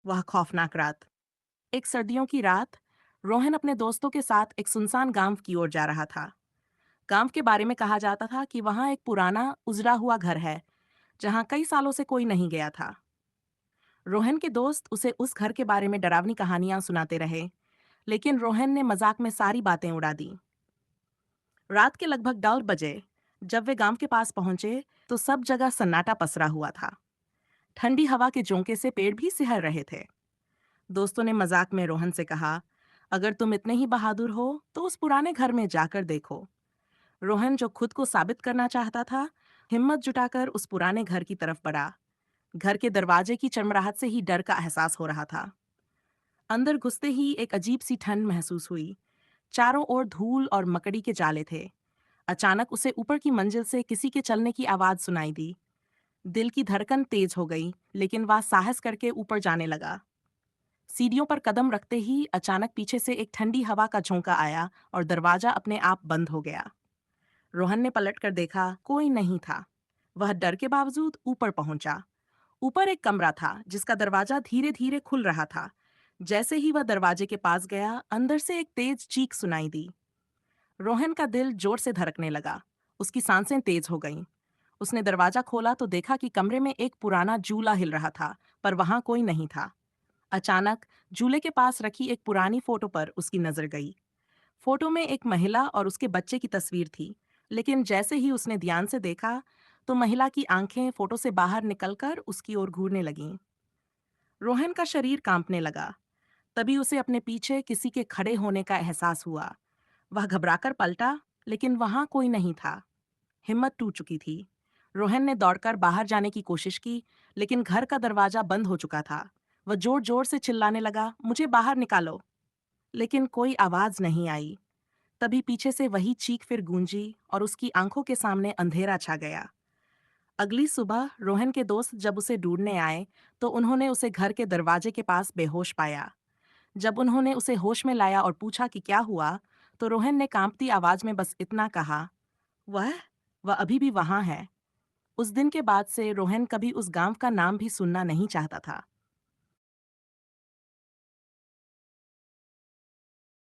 वह खौफनाक रात। एक सर्दियों की रात, रोहन अपने दोस्तों के साथ एक सुनसान गांव की ओर जा रहा था। गांव के बारे में कहा जाता था कि वहां एक पुराना उजड़ा हुआ घर है, जहां कई सालों से कोई नहीं गया था। रोहन के दोस्त उसे उस घर के बारे में डरावनी कहानियां सुनाते रहे, लेकिन रोहन ने मजाक में सारी बातें उड़ा दी। रात के लगभग 10 बजे जब वे गांव के पास पहुंचे, तो सब जगह सन्नाटा पसरा हुआ था। ठंडी हवा के झोंके से पेड़ भी सिहर रहे थे। दोस्तों ने मजाक में रोहन से कहा, अगर तुम इतने ही बहादुर हो तो उस पुराने घर में जाकर देखो। रोहन, जो खुद को साबित करना चाहता था, हिम्मत जुटाकर उस पुराने घर की तरफ बढ़ा। घर के दरवाजे की चरमराहट से ही डर का एहसास हो रहा था। अंदर घुसते ही एक अजीब सी ठंड महसूस हुई। चारों ओर धूल और मकड़ी के जाले थे। अचानक उसे ऊपर की मंजिल से किसी के चलने की आवाज सुनाई दी। दिल की धड़कन तेज हो गई, लेकिन वह साहस करके ऊपर जाने लगा। सीढ़ियों पर कदम रखते ही अचानक पीछे से एक ठंडी हवा का झोंका आया और दरवाजा अपने आप बंद हो गया। रोहन ने पलटकर देखा, कोई नहीं था। वह डर के बावजूद ऊपर पहुंचा। ऊपर एक कमरा था जिसका दरवाजा धीरे धीरे खुल रहा था। जैसे ही वह दरवाजे के पास गया, अंदर से एक तेज चीख सुनाई दी। रोहन का दिल जोर से धड़कने लगा। उसकी सांसें तेज हो गईं। उसने दरवाजा खोला तो देखा कि कमरे में एक पुराना जूला हिल रहा था, पर वहां कोई नहीं था। अचानक झूले के पास रखी एक पुरानी फोटो पर उसकी नजर गई। फोटो में एक महिला और उसके बच्चे की तस्वीर थी, लेकिन जैसे ही उसने ध्यान से देखा, तो महिला की आंखें फोटो से बाहर निकलकर उसकी ओर घूरने लगीं। रोहन का शरीर कांपने लगा। तभी उसे अपने पीछे किसी के खड़े होने का एहसास हुआ। वह घबराकर पलटा, लेकिन वहां कोई नहीं था। हिम्मत टूट चुकी थी। रोहन ने दौड़कर बाहर जाने की कोशिश की, लेकिन घर का दरवाजा बंद हो चुका था। वह जोर जोर से चिल्लाने लगा, मुझे बाहर निकालो। लेकिन कोई आवाज नहीं आई। तभी पीछे से वही चीख फिर गूंजी और उसकी आंखों के सामने अंधेरा छा गया। अगली सुबह रोहन के दोस्त जब उसे ढूंढने आए, तो उन्होंने उसे घर के दरवाजे के पास बेहोश पाया। जब उन्होंने उसे होश में लाया और पूछा कि क्या हुआ, तो रोहन ने कांपती आवाज में बस इतना कहा, वह वह अभी भी वहां है। उस दिन के बाद से रोहन कभी उस गांव का नाम भी सुनना नहीं चाहता था।